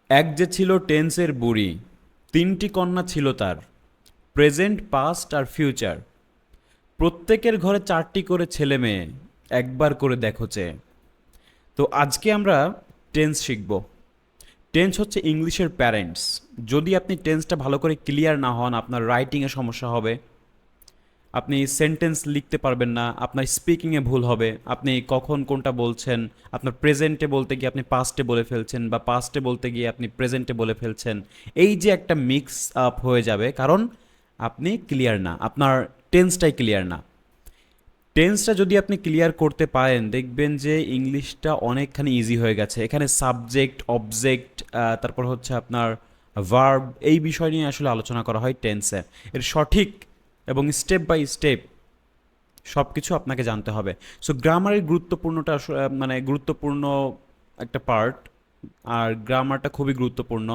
এক যে ছিল টেন্সের বুড়ি, তিনটি কন্যা ছিল তার, প্রেজেন্ট, পাস্ট আর ফিউচার। প্রত্যেকের ঘরে চারটি করে ছেলে মেয়ে, একবার করে দেখো চেয়ে। তো আজকে আমরা টেন্স শিখব। টেন্স হচ্ছে ইংলিশের প্যারেন্টস। যদি আপনি টেন্সটা ভালো করে ক্লিয়ার না হন, আপনার রাইটিংয়ে সমস্যা হবে, আপনি সেন্টেন্স লিখতে পারবেন না, আপনার স্পিকিংয়ে ভুল হবে, আপনি কখন কোনটা বলছেন, আপনার প্রেজেন্টে বলতে গিয়ে আপনি পাস্টে বলে ফেলছেন, বা পাস্টে বলতে গিয়ে আপনি প্রেজেন্টে বলে ফেলছেন। এই যে একটা মিক্স আপ হয়ে যাবে, কারণ আপনি ক্লিয়ার না, আপনার টেন্সটাই ক্লিয়ার না। টেন্সটা যদি আপনি ক্লিয়ার করতে পারেন, দেখবেন যে ইংলিশটা অনেকখানি ইজি হয়ে গেছে। এখানে সাবজেক্ট, অবজেক্ট, তারপর হচ্ছে আপনার ভার্ব, এই বিষয় নিয়ে আসলে আলোচনা করা হয় টেন্সে। এর সঠিক এবং স্টেপ বাই স্টেপ সব কিছু আপনাকে জানতে হবে। সো গ্রামারের গুরুত্বপূর্ণটা মানে গুরুত্বপূর্ণ একটা পার্ট, আর গ্রামারটা খুবই গুরুত্বপূর্ণ।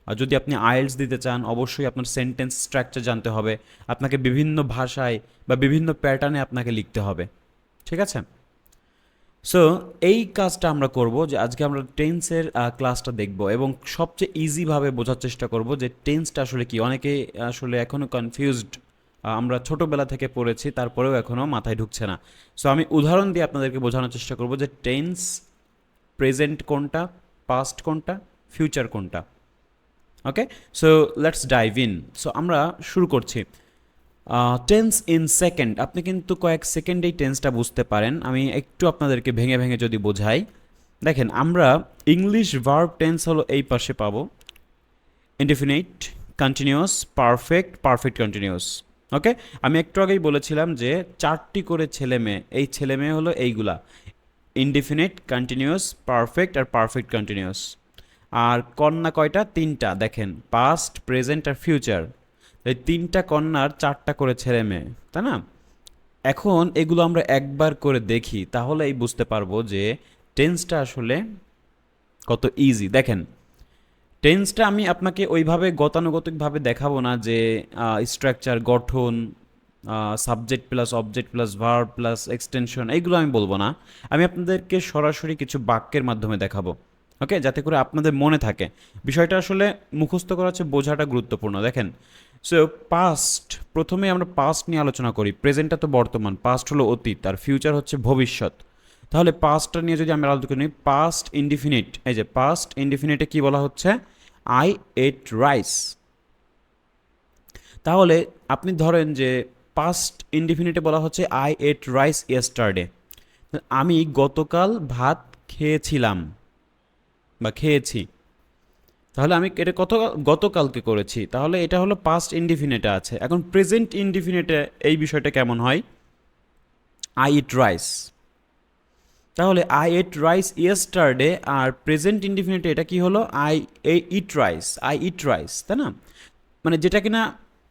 আর যদি আপনি আইএলটিএস দিতে চান, অবশ্যই আপনার সেন্টেন্স স্ট্রাকচার জানতে হবে, আপনাকে বিভিন্ন ভাষায় বা বিভিন্ন প্যাটার্নে আপনাকে লিখতে হবে। ঠিক আছে? সো এই কাজটা আমরা করব, যে আজকে আমরা টেন্সের ক্লাসটা দেখব এবং সবচেয়ে ইজিভাবে বোঝার চেষ্টা করব যে টেন্সটা আসলে কি। অনেকে আসলে এখনও কনফিউজড, আমরা ছোটোবেলা থেকে পড়েছি, তারপরেও এখনও মাথায় ঢুকছে না। সো আমি উদাহরণ দিয়ে আপনাদেরকে বোঝানোর চেষ্টা করব যে টেন্স, প্রেজেন্ট কোনটা, পাস্ট কোনটা, ফিউচার কোনটা। Okay, so let's dive in. So আমরা শুরু করছি। টেন্স ইন সেকেন্ড, আপনি কিন্তু কয়েক সেকেন্ডেই টেন্সটা বুঝতে পারেন। আমি একটু আপনাদেরকে ভেঙে ভেঙে যদি বোঝাই, দেখেন আমরা ইংলিশ ভার্ব টেন্স হলো এই পাশে পাবো, indefinite, continuous, perfect, perfect continuous. Okay, আমি একটু আগেই বলেছিলাম যে চারটি করে ছেলে মেয়ে, এই ছেলে মেয়ে হলো এইগুলা, ইনডিফিনিট, কন্টিনিউয়াস, পারফেক্ট আর পারফেক্ট কন্টিনিউয়াস। আর কন্যা কয়টা? তিনটা। দেখেন, পাস্ট, প্রেজেন্ট আর ফিউচার। এই তিনটা কন্যার চারটা করে ছেলে মেয়ে, তাই না? এখন এগুলো আমরা একবার করে দেখি, তাহলেই বুঝতে পারবো যে টেন্সটা আসলে কত ইজি। দেখেন, টেন্সটা আমি আপনাকে ওইভাবে গতানুগতিকভাবে দেখাবো না, যে স্ট্রাকচার, গঠন, subject plus object plus verb plus extension, এইগুলো আমি বলবো না। আমি আপনাদেরকে সরাসরি কিছু বাক্যের মাধ্যমে দেখাবো। ওকে, যাতে করে আপনাদের মনে থাকে। বিষয়টা আসলে মুখস্থ করা হচ্ছে, বোঝাটা গুরুত্বপূর্ণ। দেখেন, সো পাস্ট, প্রথমে আমরা পাস্ট নিয়ে আলোচনা করি। প্রেজেন্টটা তো বর্তমান, পাস্ট হলো অতীত, আর ফিউচার হচ্ছে ভবিষ্যৎ। তাহলে পাস্টটা নিয়ে যদি আমরা আলোচনা করি, পাস্ট ইনডিফিনিট, এই যে পাস্ট ইনডিফিনিটে কি বলা হচ্ছে? I ate rice. তাহলে আপনি ধরেন যে পাস্ট ইনডিফিনিটে বলা হচ্ছে আই এট রাইস ইয়েস্টারডে, আমি গতকাল ভাত খেয়েছিলাম বা খেয়েছি। তাহলে আমি এটা গতকালকে করেছি, তাহলে এটা হলো পাস্ট ইনডিফিনিটে আছে। এখন প্রেজেন্ট ইনডিফিনিটে এই বিষয়টা কেমন হয়? I eat rice. তাহলে আই এট রাইস ইয়েস্টারডে, আর প্রেজেন্ট ইনডিফিনিটে এটা কি হলো? I eat rice, I eat rice, তাই না? মানে যেটা কিনা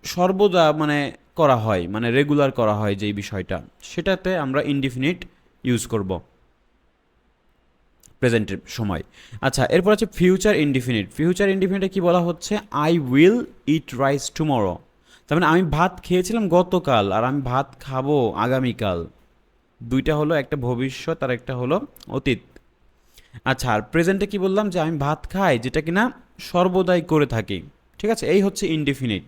সর্বদা মানে করা হয়, মানে রেগুলার করা হয় যেই বিষয়টা, সেটাতে আমরা ইনডিফিনিট ইউজ করব প্রেজেন্টের সময়। আচ্ছা, এরপর আছে ফিউচার ইনডিফিনিট। ফিউচার ইনডিফিনিটে কি বলা হচ্ছে? I will eat rice tomorrow. তার মানে আমি ভাত খেয়েছিলাম গতকাল, আর আমি ভাত খাবো আগামীকাল। দুইটা হলো, একটা ভবিষ্যৎ আর একটা হলো অতীত। আচ্ছা, আর প্রেজেন্টে কি বললাম? যে আমি ভাত খাই, যেটা কিনা সর্বদাই করে থাকি। ঠিক আছে, এই হচ্ছে ইনডিফিনিট।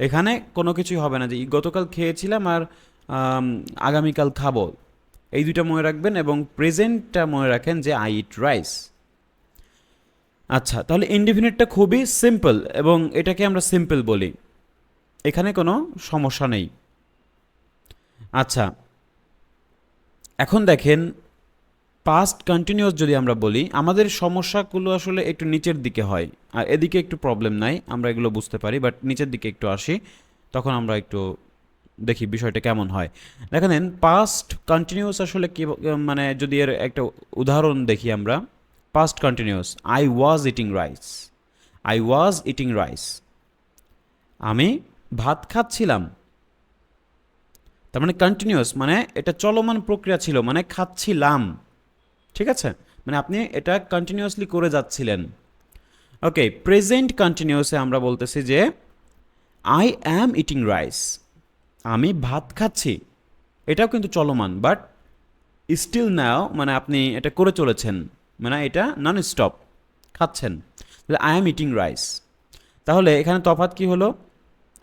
এখানে কোনো কিছুই হবে না যে গতকাল খেয়েছিলাম আর আগামীকাল খাবো। এই দুইটা মনে রাখবেন, এবং প্রেজেন্টটা মনে রাখেন যে আই ইট রাইস। আচ্ছা, তাহলে ইনডিফিনিটটা খুবই সিম্পল, এবং এটাকে আমরা সিম্পল বলি, এখানে কোনো সমস্যা নেই। আচ্ছা, এখন দেখেন পাস্ট কন্টিনিউয়াস যদি আমরা বলি, আমাদের সমস্যাগুলো আসলে একটু নিচের দিকে হয়, আর এদিকে একটু প্রবলেম নাই, আমরা এগুলো বুঝতে পারি, বাট নিচের দিকে একটু আসি, তখন আমরা একটু দেখি বিষয়টা কেমন হয়। দেখেন, পাস্ট কন্টিনিউয়াস আসলে কি, মানে যদি এর একটা উদাহরণ দেখি আমরা, past continuous, I was eating rice. I was eating rice, আমি ভাত খাচ্ছিলাম। তার মানে কন্টিনিউয়াস, মানে এটা চলমান প্রক্রিয়া ছিল, মানে খাচ্ছিলাম। ঠিক আছে, মানে আপনি এটা কন্টিনিউয়াসলি করে যাচ্ছিলেন। ওকে, প্রেজেন্ট কন্টিনিউয়াসে আমরা বলতেছি যে আই অ্যাম ইটিং রাইস, আমি ভাত খাচ্ছি। এটাও কিন্তু চলমান, বাট স্টিল নাও, মানে আপনি এটা করে চলেছেন, মানে এটা নন স্টপ, খাচ্ছেন, তাহলে আই এম ইটিং রাইস। তাহলে এখানে তফাৎ কি হলো,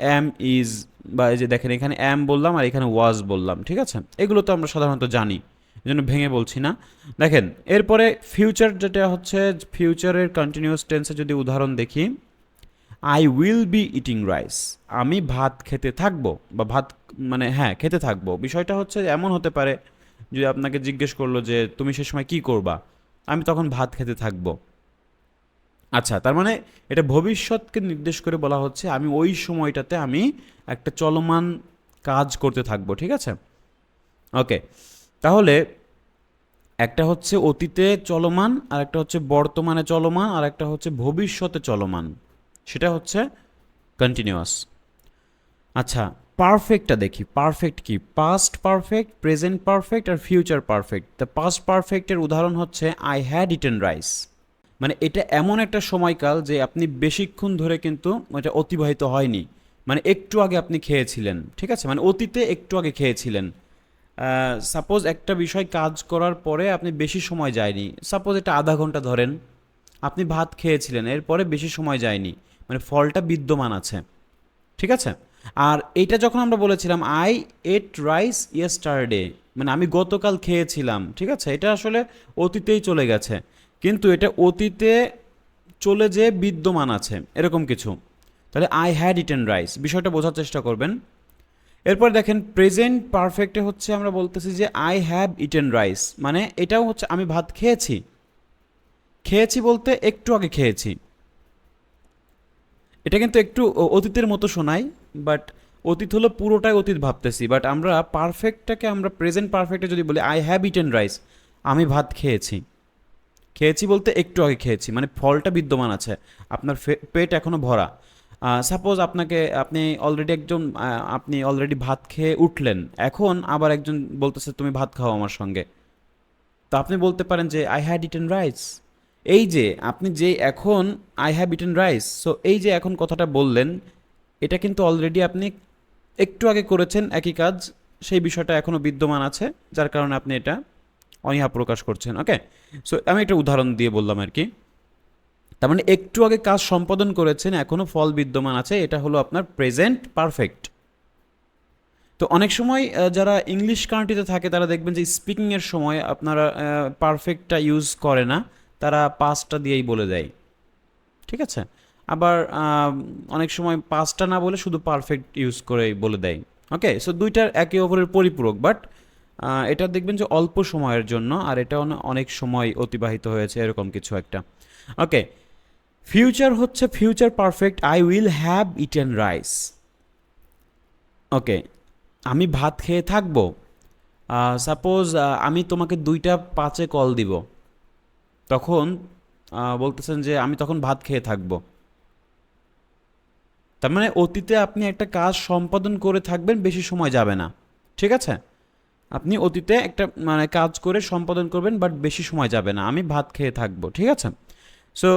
অ্যাম ইজ, বা এই যে দেখেন এখানে অ্যাম বললাম আর এখানে ওয়াজ বললাম, ঠিক আছে, এগুলো তো আমরা সাধারণত জানি, এই জন্য ভেঙে বলছি না। দেখেন এরপরে ফিউচার, যেটা হচ্ছে ফিউচারের কন্টিনিউয়াস টেন্সে যদি উদাহরণ দেখি, I will be eating rice, আমি ভাত খেতে থাকবো, বা ভাত মানে হ্যাঁ খেতে থাকবো। বিষয়টা হচ্ছে এমন হতে পারে, যদি আপনাকে জিজ্ঞেস করলো যে তুমি সে সময় কী করবা, আমি তখন ভাত খেতে থাকবো। আচ্ছা, তার মানে এটা ভবিষ্যৎকে নির্দেশ করে বলা হচ্ছে আমি ওই সময়টাতে আমি একটা চলমান কাজ করতে থাকবো, ঠিক আছে। ওকে, তাহলে একটা হচ্ছে অতীতে চলমান, আর একটা হচ্ছে বর্তমানে চলমান, আর একটা হচ্ছে ভবিষ্যতে চলমান, সেটা হচ্ছে কন্টিনিউয়াস। আচ্ছা, পারফেক্টটা দেখি, পারফেক্ট কি, পাস্ট পারফেক্ট, প্রেজেন্ট পারফেক্ট আর ফিউচার পারফেক্ট। দ্য পাস্ট পারফেক্টের উদাহরণ হচ্ছে আই হ্যাড ইটেন রাইস, মানে এটা এমন একটা সময়কাল যে আপনি বেশিক্ষণ ধরে কিন্তু এটা অতিবাহিত হয়নি, মানে একটু আগে আপনি খেয়েছিলেন, ঠিক আছে, মানে অতীতে একটু আগে খেয়েছিলেন। সাপোজ একটা বিষয় কাজ করার পরে আপনি বেশি সময় যায়নি, সাপোজ এটা আধা ঘন্টা ধরেন, আপনি ভাত খেয়েছিলেন, এরপরে বেশি সময় যায়নি, মানে ফলটা বিদ্যমান আছে, ঠিক আছে। আর এইটা যখন আমরা বলেছিলাম আই এট রাইস ইয়েস্টারডে, মানে আমি গতকাল খেয়েছিলাম, ঠিক আছে, এটা আসলে অতীতেই চলে গেছে, কিন্তু এটা অতীতে চলে যেয়ে বিদ্যমান আছে এরকম কিছু। তাহলে আই হ্যাড ইটেন রাইস, বিষয়টা বোঝার চেষ্টা করবেন। এরপর দেখেন প্রেজেন্ট পারফেক্টে হচ্ছে আমরা বলতেছি যে আই হ্যাভ ইটেন রাইস, মানে এটাও হচ্ছে আমি ভাত খেয়েছি, খেয়েছি বলতে একটু আগে খেয়েছি। এটা কিন্তু একটু অতীতের মতো শোনায়, বাট অতীত হলো পুরোটাই অতীত ভাবতেছি, বাট আমরা পারফেক্টটাকে আমরা প্রেজেন্ট পারফেক্টে যদি বলি আই হ্যাভ ইটেন রাইস, আমি ভাত খেয়েছি, খেয়েছি বলতে একটু আগে খেয়েছি, মানে ফলটা বিদ্যমান আছে, আপনার পেট এখনও ভরা। সাপোজ আপনি অলরেডি আপনি অলরেডি ভাত খেয়ে উঠলেন, এখন আবার একজন বলতেছে তুমি ভাত খাও আমার সঙ্গে, তো আপনি বলতে পারেন যে আই হ্যাড ইটেন রাইস। এই যে আপনি যে এখন I have eaten rice, so এই যে এখন কথাটা বললেন, এটা কিন্তু অলরেডি আপনি একটু আগে করেছেন একই কাজ, সেই বিষয়টা এখনও বিদ্যমান আছে, যার কারণে আপনি এটা অনীহা প্রকাশ করছেন। ওকে, সো আমি একটা উদাহরণ দিয়ে বললাম আর কি। তার মানে একটু আগে কাজ সম্পাদন করেছেন, এখনও ফল বিদ্যমান আছে, এটা হলো আপনার প্রেজেন্ট পারফেক্ট। তো অনেক সময় যারা ইংলিশ কান্ট্রিতে থাকে তারা দেখবেন যে স্পিকিংয়ের সময় আপনারা পারফেক্টটা ইউজ করে না, তারা পাস্টটা দিয়েই বলে দেয়, ঠিক আছে। আবার অনেক সময় পাস্টটা না বলে শুধু পারফেক্ট ইউজ করে বলে দেয়। ওকে, সো দুইটার একে অপরের পরিপূরক, বাট এটা দেখবেন যে অল্প সময়ের জন্য, আর এটা অনেক সময় অতিবাহিত হয়েছে এরকম কিছু একটা। ওকে, ফিউচার হচ্ছে future perfect, I will have eaten rice. Okay, আমি ভাত খেয়ে থাকবো, সাপোজ আমি তোমাকে 2টা 5-এ কল দিব, তখন বলতেছেন যে আমি তখন ভাত খেয়ে থাকবো। তার মানে অতীতে আপনি একটা কাজ সম্পাদন করে থাকবেন, বেশি সময় যাবে না, ঠিক আছে। আপনি অতীতে একটা মানে কাজ করে সম্পাদন করবেন, বাট বেশি সময় যাবে না, আমি ভাত খেয়ে থাকবো, ঠিক আছে। সো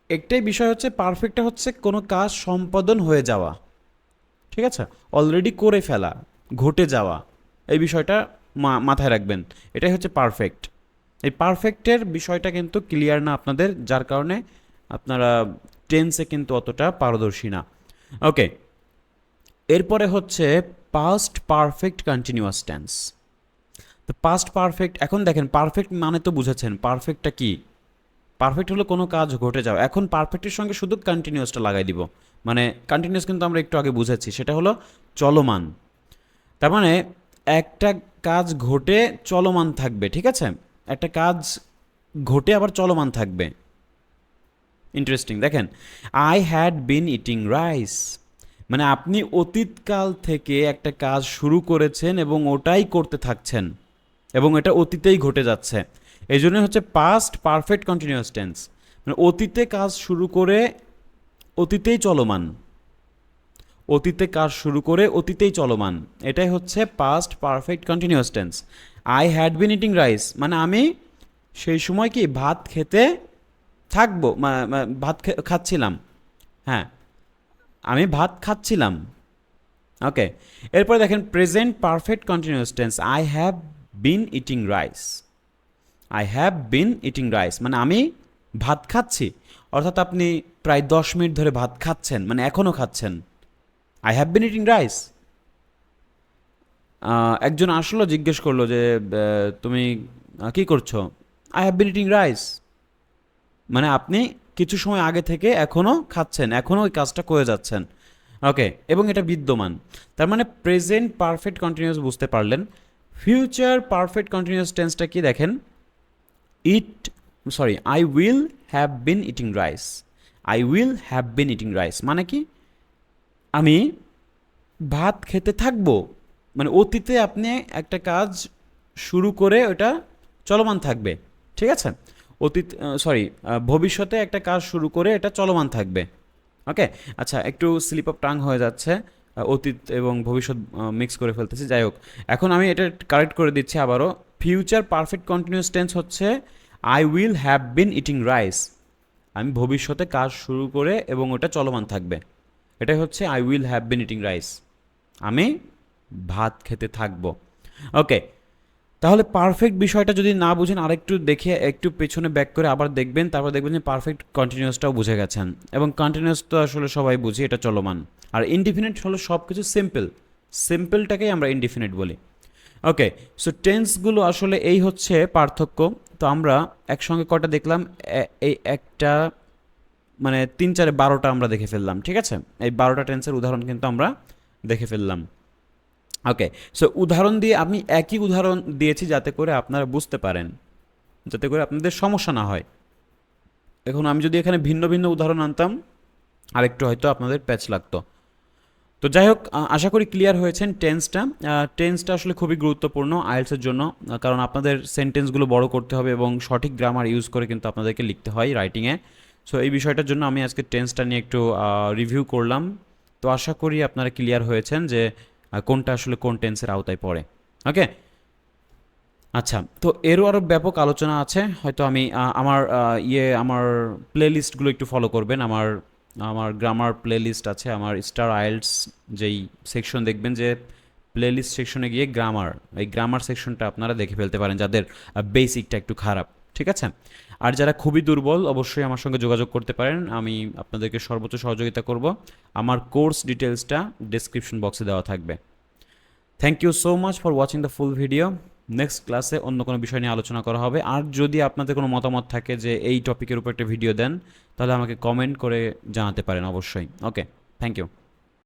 একটাই বিষয় হচ্ছে পারফেক্টটা হচ্ছে কোনো কাজ সম্পাদন হয়ে যাওয়া, ঠিক আছে, অলরেডি করে ফেলা, ঘটে যাওয়া, এই বিষয়টা মাথায় রাখবেন, এটাই হচ্ছে পারফেক্ট। এই পারফেক্টের বিষয়টা কিন্তু ক্লিয়ার না আপনাদের, যার কারণে আপনারা টেন্সে কিন্তু অতটা পারদর্শী না। ওকে, এরপরে হচ্ছে পাস্ট পারফেক্ট কন্টিনিউয়াস টেন্স। তো পাস্ট পারফেক্ট, এখন দেখেন পারফেক্ট মানে তো বুঝেছেন, পারফেক্টটা কি, পারফেক্ট হলো কোনো কাজ ঘটে যাওয়া, এখন পারফেক্টের সঙ্গে শুধু কন্টিনিউয়াসটা লাগাই দিব, মানে কন্টিনিউয়াস কিন্তু আমরা একটু আগে বুঝেছি, সেটা হলো চলমান। তার মানে একটা কাজ ঘটে চলমান থাকবে, ঠিক আছে, একটা কাজ ঘটে আবার চলমান থাকবে। ইন্টারেস্টিং, দেখেন I had been eating rice, মানে আপনি অতীতকাল থেকে একটা কাজ শুরু করেছেন এবং ওটাই করতে থাকছেন, এবং এটা অতীতেই ঘটে যাচ্ছে, এই জন্য হচ্ছে পাস্ট পারফেক্ট কন্টিনিউয়াস টেন্স, মানে অতীতে কাজ শুরু করে অতীতেই চলমান, অতীতে কাজ শুরু করে অতীতেই চলমান, এটাই হচ্ছে past perfect continuous tense. I had been eating rice, মানে আমি সেই সময় কি ভাত খেতে থাকবো, ভাত খাচ্ছিলাম, হ্যাঁ আমি ভাত খাচ্ছিলাম। ওকে, এরপরে দেখেন present perfect continuous tense, I have been eating rice, I have been eating rice, মানে আমি ভাত খাচ্ছি অর্থাৎ আপনি প্রায় 10 মিনিট ধরে ভাত খাচ্ছেন, মানে এখনও খাচ্ছেন। I have been eating rice. একজন আসলো জিজ্ঞেস করলো যে তুমি কি করছো? I have been eating rice. মানে আপনি কিছু সময় আগে থেকে এখনও খাচ্ছেন, এখনও ওই কাজটা করে যাচ্ছেন। ওকে, এবং এটা বিদ্যমান। তার মানে প্রেজেন্ট পারফেক্ট কন্টিনিউয়াস বুঝতে পারলেন। ফিউচার পারফেক্ট কন্টিনিউয়াস টেন্সটা কি দেখেন, I will have been eating rice. I will have been eating rice মানে কি, আমি ভাত খেতে থাকবো। মানে অতীতে আপনি একটা কাজ শুরু করে ওটা চলমান থাকবে, ঠিক আছে? ভবিষ্যতে একটা কাজ শুরু করে এটা চলমান থাকবে। ওকে, আচ্ছা, একটু স্লিপ অফ টাং হয়ে যাচ্ছে, অতীত এবং ভবিষ্যৎ মিক্স করে ফেলতেছি। যাই হোক, এখন আমি এটা কারেক্ট করে দিচ্ছি আবারও। ফিউচার পারফেক্ট কন্টিনিউয়াস টেন্স হচ্ছে I will have been eating rice. আমি ভবিষ্যতে কাজ শুরু করে এবং ওটা চলমান থাকবে, এটাই হচ্ছে I will have been eating rice. আমি ভাত খেতে থাকবো। ওকে, তাহলে পারফেক্ট বিষয়টা যদি না বুঝেন আরেকটু দেখে একটু পেছনে ব্যাক করে আবার দেখবেন, তারপর দেখবেন যে পারফেক্ট কন্টিনিউয়াসটাও বুঝে গেছেন। এবং কন্টিনিউয়াস তো আসলে সবাই বুঝি, এটা চলমান। আর ইনডিফিনিট হলো সব কিছু সিম্পল, সিম্পলটাকেই আমরা ইনডিফিনিট বলি। ওকে, সো টেন্সগুলো আসলে এই হচ্ছে পার্থক্য। তো আমরা একসঙ্গে কটা দেখলাম, এই একটা মানে 3 4 12টা আমরা দেখে ফেললাম, ঠিক আছে? এই 12টা টেন্সের উদাহরণ কিন্তু আমরা দেখে ফেললাম। ওকে, সো উদাহরণ দিয়ে আমি একই উদাহরণ দিয়েছি যাতে করে আপনারা বুঝতে পারেন, যাতে করে আপনাদের সমস্যা না হয়। এখন আমি যদি এখানে ভিন্ন ভিন্ন উদাহরণ আনতাম আরেকটু হয়তো আপনাদের প্যাচ লাগতো। তো যাই হোক, আশা করি ক্লিয়ার হয়েছেন টেন্সটা। টেন্সটা আসলে খুবই গুরুত্বপূর্ণ আইএলসের জন্য, কারণ আপনাদের সেন্টেন্সগুলো বড় করতে হবে এবং সঠিক গ্রামার ইউজ করে কিন্তু আপনাদেরকে লিখতে হয় রাইটিংয়ে। সো এই বিষয়টার জন্য আমি আজকে টেন্সটা নিয়ে একটু রিভিউ করলাম। তো আশা করি আপনারা ক্লিয়ার হয়েছেন যে কোনটা আসলে কোন টেন্সের আওতায় পড়ে। ওকে, আচ্ছা, তো এরও আরও ব্যাপক আলোচনা আছে, হয়তো আমি আমার প্লে লিস্টগুলো একটু ফলো করবেন। আমার আমার গ্রামার প্লে লিস্ট আছে, আমার স্টার আইএলস যেই সেকশন দেখবেন যে প্লে লিস্ট সেকশনে গিয়ে গ্রামার, এই গ্রামার সেকশনটা আপনারা দেখে ফেলতে পারেন যাদের বেসিকটা একটু খারাপ, ঠিক আছে? আর যারা খুবই দুর্বল অবশ্যই আমার সঙ্গে যোগাযোগ করতে পারেন, আমি আপনাদেরকে সর্বোচ্চ সহযোগিতা করব। আমার কোর্স ডিটেলসটা ডেসক্রিপশন বক্সে দেওয়া থাকবে। Thank you so much for watching the full video. Next ক্লাসে অন্য কোনো বিষয় নিয়ে আলোচনা করা হবে। আর যদি আপনাদের কোনো মতামত থাকে যে এই টপিকের উপর একটা ভিডিও দেন, তাহলে আমাকে কমেন্ট করে জানাতে পারেন অবশ্যই। ওকে, থ্যাংক ইউ।